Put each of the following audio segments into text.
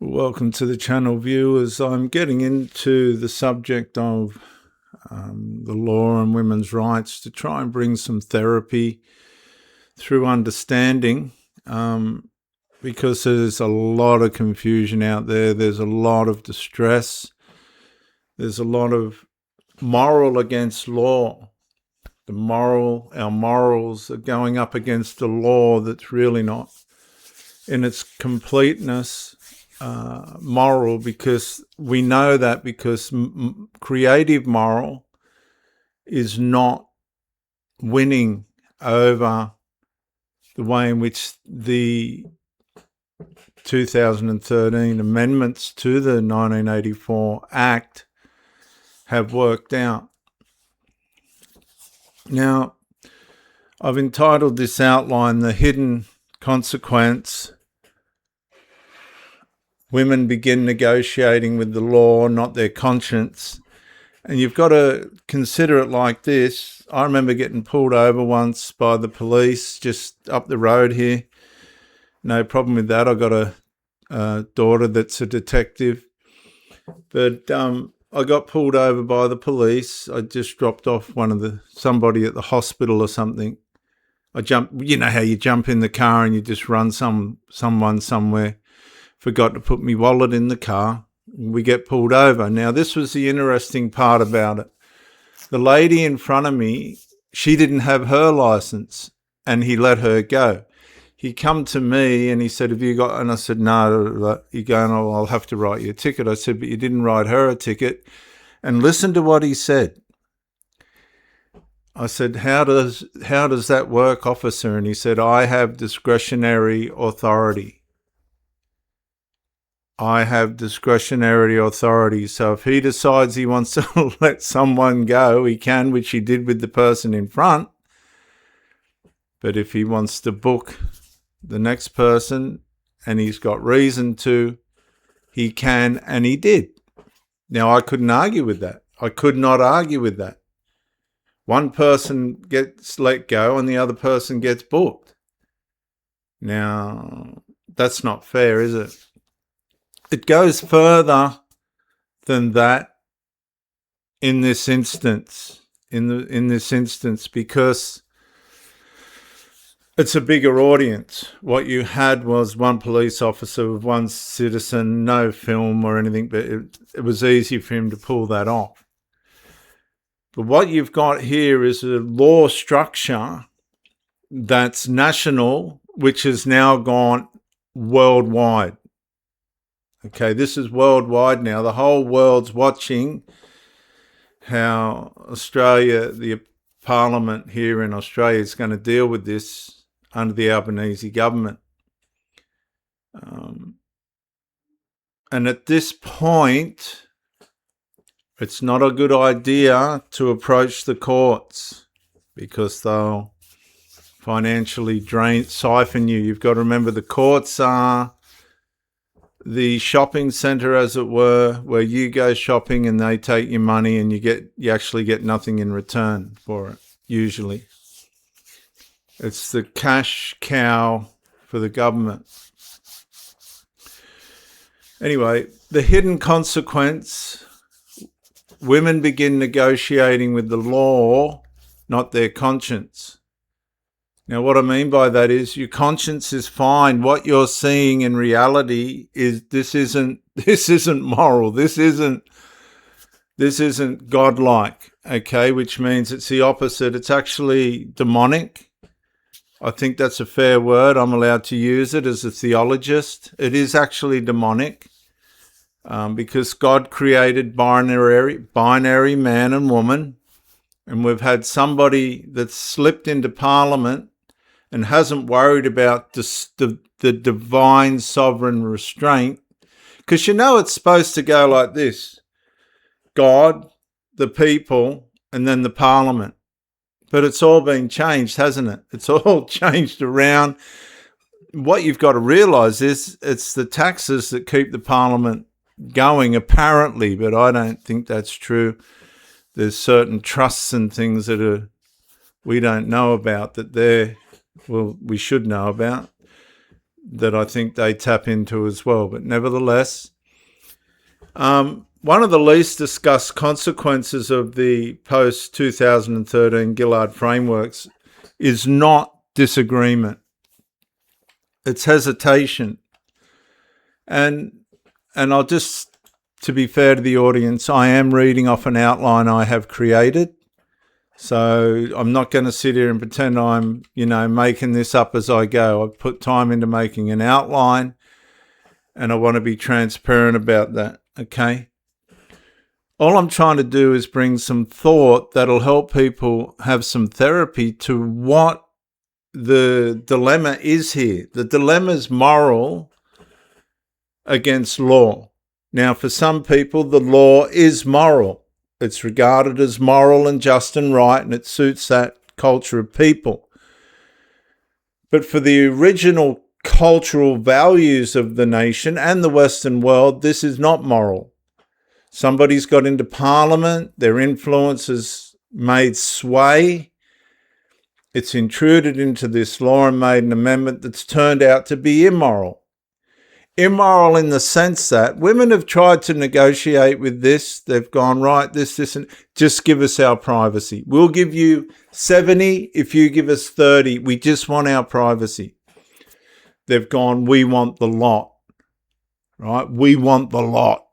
Welcome to the channel, viewers. I'm getting into the subject of the law and women's rights to try and bring some therapy through understanding, because there's a lot of confusion out there. There's a lot of distress. There's a lot of moral against law. Our morals are going up against a law that's really not in its completeness moral, because we know that because creative moral is not winning over the way in which the 2013 amendments to the 1984 Act have worked out. Now, I've entitled this outline, "The Hidden Consequence. Women begin negotiating with the law, not their conscience." And you've got to consider it like this. I remember getting pulled over once by the police just up the road here. No problem with that. I got a daughter that's a detective. But I got pulled over by the police. I just dropped off somebody at the hospital or something. I jumped, you know how you jump in the car and you just run someone somewhere. Forgot to put my wallet in the car. We get pulled over. Now, this was the interesting part about it. The lady in front of me, she didn't have her license, and he let her go. He come to me and he said, "Have you got?" And I said, "No." He going, "Oh, I'll have to write you a ticket." I said, "But you didn't write her a ticket." And listen to what he said. I said, how does that work, officer? And he said, "I have discretionary authority. I have discretionary authority. So if he decides he wants to let someone go, he can, which he did with the person in front. But if he wants to book the next person and he's got reason to, he can, and he did." Now, I couldn't argue with that. I could not argue with that. One person gets let go and the other person gets booked. Now, that's not fair, is it? It goes further than that in this instance, because it's a bigger audience. What you had was one police officer with one citizen, no film or anything, but it was easy for him to pull that off. But what you've got here is a law structure that's national, which has now gone worldwide. Okay, this is worldwide now. The whole world's watching how Australia, the Parliament here in Australia, is going to deal with this under the Albanese government. And at this point, it's not a good idea to approach the courts because they'll financially siphon you. You've got to remember the courts are the shopping centre, as it were, where you go shopping and they take your money and you actually get nothing in return for it, usually. It's the cash cow for the government. Anyway, the hidden consequence: women begin negotiating with the law, not their conscience. Now, what I mean by that is your conscience is fine. What you're seeing in reality is this isn't moral. This isn't godlike, okay, which means it's the opposite. It's actually demonic. I think that's a fair word. I'm allowed to use it as a theologist. It is actually demonic, because God created binary man and woman, and we've had somebody that's slipped into Parliament and hasn't worried about the divine sovereign restraint. Because it's supposed to go like this: God, the people, and then the Parliament. But it's all been changed, hasn't it? It's all changed around. What you've got to realise is it's the taxes that keep the Parliament going, apparently, but I don't think that's true. There's certain trusts and things that we don't know about that we should know about. that I think they tap into as well. But nevertheless, one of the least discussed consequences of the post-2013 Gillard frameworks is not disagreement. It's hesitation. And I'll just, to be fair to the audience, I am reading off an outline I have created. So I'm not going to sit here and pretend I'm, making this up as I go. I've put time into making an outline, and I want to be transparent about that, okay? All I'm trying to do is bring some thought that'll help people have some therapy to what the dilemma is here. The dilemma is moral against law. Now, for some people, the law is moral. It's regarded as moral and just and right, and it suits that culture of people. But for the original cultural values of the nation and the Western world, this is not moral. Somebody's got into Parliament, their influence has made sway. It's intruded into this law and made an amendment that's turned out to be immoral. Immoral in the sense that women have tried to negotiate with this. They've gone, right, this, and just give us our privacy. We'll give you 70 if you give us 30. We just want our privacy. They've gone, we want the lot, right? We want the lot.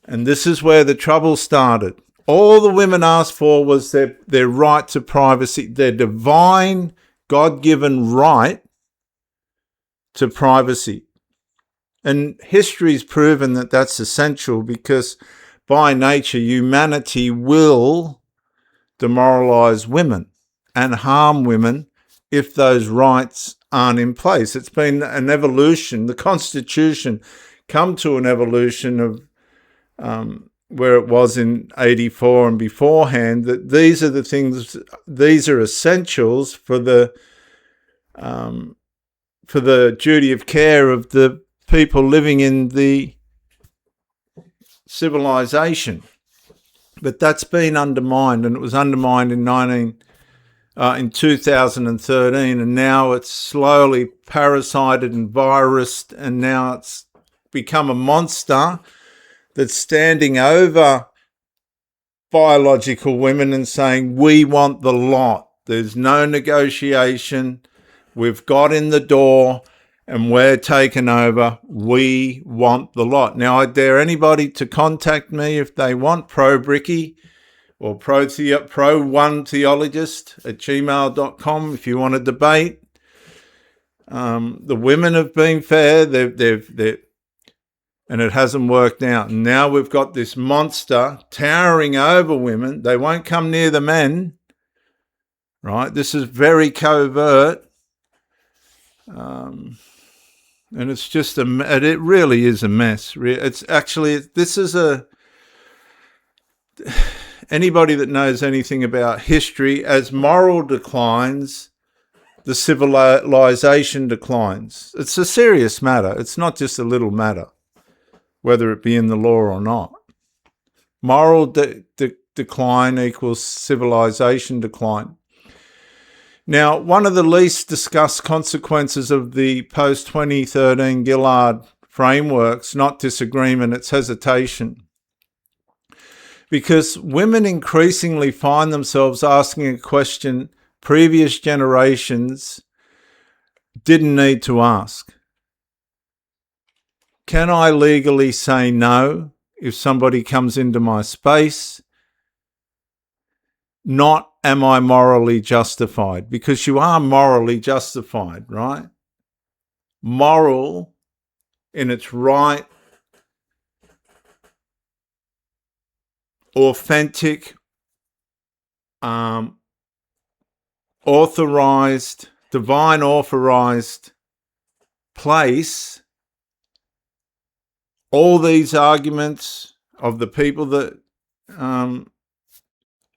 And this is where the trouble started. All the women asked for was their right to privacy, their divine, God-given right to privacy. And history's proven that that's essential because by nature, humanity will demoralize women and harm women if those rights aren't in place. It's been an evolution. The Constitution come to an evolution of where it was in 84 and beforehand, that these are the things, these are essentials for the duty of care of the people living in the civilization. But that's been undermined, and it was undermined in 2013, and now it's slowly parasited and virused, and now it's become a monster that's standing over biological women and saying, we want the lot. There's no negotiation. We've got in the door and we're taken over. We want the lot. Now, I dare anybody to contact me if they want, pro-Bricky or pro-one theologist at gmail.com if you want to debate. The women have been fair. They've and it hasn't worked out. And now we've got this monster towering over women. They won't come near the men, right? This is very covert. And it's just it really is a mess. It's actually, this is anybody that knows anything about history, as moral declines, the civilization declines. It's a serious matter. It's not just a little matter, whether it be in the law or not. Moral decline equals civilization decline. Now, one of the least discussed consequences of the post-2013 Gillard frameworks, not disagreement, it's hesitation. Because women increasingly find themselves asking a question previous generations didn't need to ask. Can I legally say no if somebody comes into my space? Not am I morally justified? Because you are morally justified, right? Moral in its right, authentic, authorized, divine authorized place. All these arguments of the people that,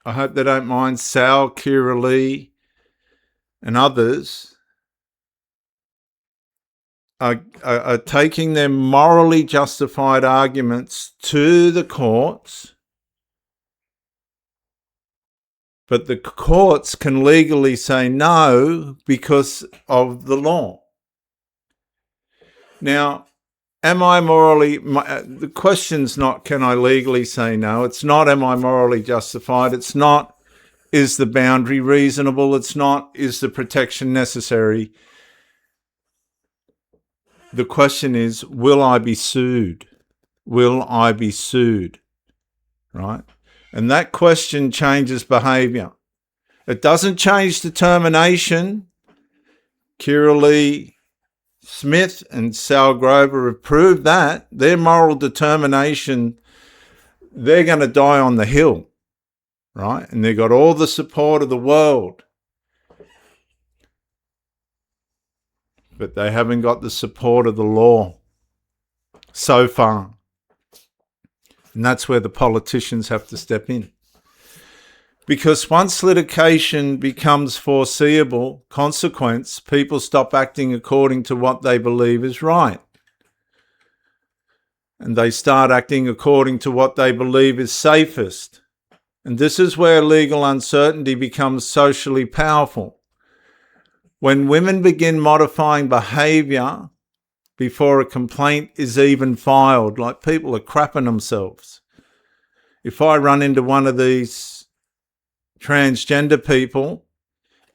I hope they don't mind, Sal, Kira Lee, and others, are taking their morally justified arguments to the courts, but the courts can legally say no because of the law. Now, am I morally... the question's not, can I legally say no? It's not, am I morally justified? It's not, is the boundary reasonable? It's not, is the protection necessary? The question is, will I be sued? Will I be sued? Right? And that question changes behaviour. It doesn't change determination. Kira Lee Smith and Sal Grover have proved that. Their moral determination, they're going to die on the hill, right? And they've got all the support of the world. But they haven't got the support of the law so far. And that's where the politicians have to step in. Because once litigation becomes foreseeable consequence, people stop acting according to what they believe is right. And they start acting according to what they believe is safest. And this is where legal uncertainty becomes socially powerful. When women begin modifying behaviour before a complaint is even filed, like people are crapping themselves. If I run into one of these transgender people,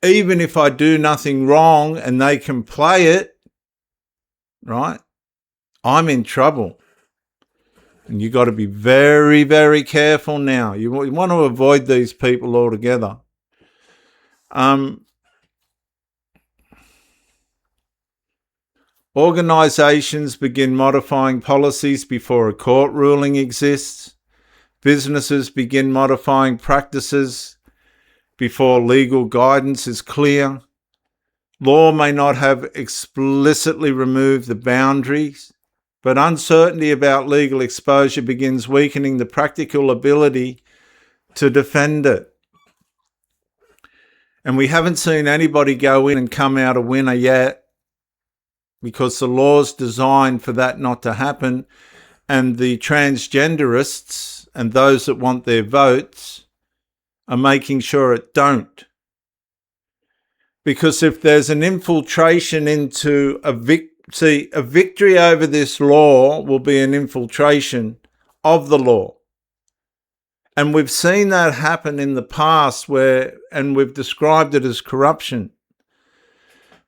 even if I do nothing wrong and they can play it, right, I'm in trouble. And you've got to be very, very careful now. You want to avoid these people altogether. Organisations begin modifying policies before a court ruling exists. Businesses begin modifying practices before legal guidance is clear. Law may not have explicitly removed the boundaries, but uncertainty about legal exposure begins weakening the practical ability to defend it. And we haven't seen anybody go in and come out a winner yet, because the law's designed for that not to happen. And the transgenderists and those that want their votes are making sure it don't. Because if there's an infiltration into a victory over this law will be an infiltration of the law. And we've seen that happen in the past and we've described it as corruption.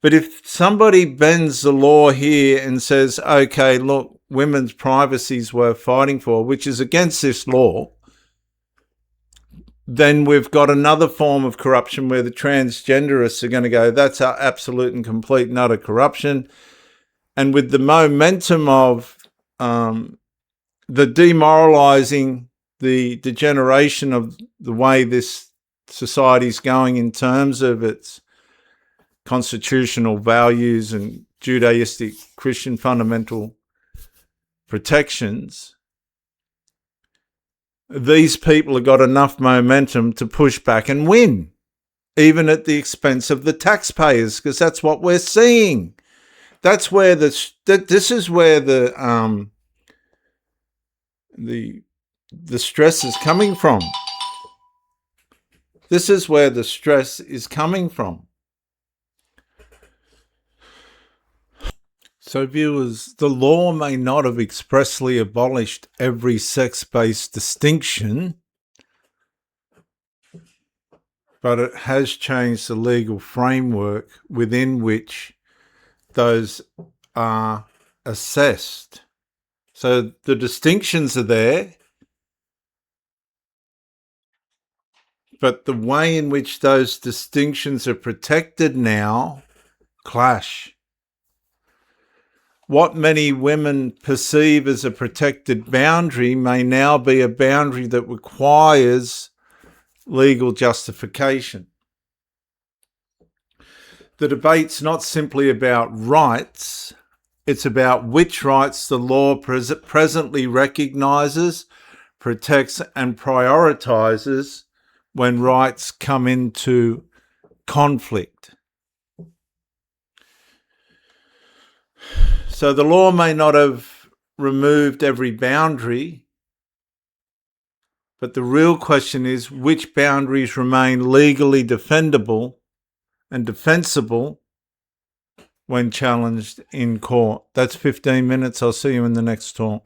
But if somebody bends the law here and says, okay, look, women's privacy is worth fighting for, which is against this law, then we've got another form of corruption where the transgenderists are going to go, that's our absolute and complete and utter corruption. And with the momentum of the demoralising, the degeneration of the way this society is going in terms of its constitutional values and Judaistic Christian fundamental protections, these people have got enough momentum to push back and win, even at the expense of the taxpayers, because that's what we're seeing. That's where this is where the stress is coming from. This is where the stress is coming from. So viewers, the law may not have expressly abolished every sex-based distinction, but it has changed the legal framework within which those are assessed. So the distinctions are there, but the way in which those distinctions are protected now clash. What many women perceive as a protected boundary may now be a boundary that requires legal justification. The debate's not simply about rights, it's about which rights the law presently recognises, protects and prioritises when rights come into conflict. So the law may not have removed every boundary, but the real question is which boundaries remain legally defendable and defensible when challenged in court. That's 15 minutes. I'll see you in the next talk.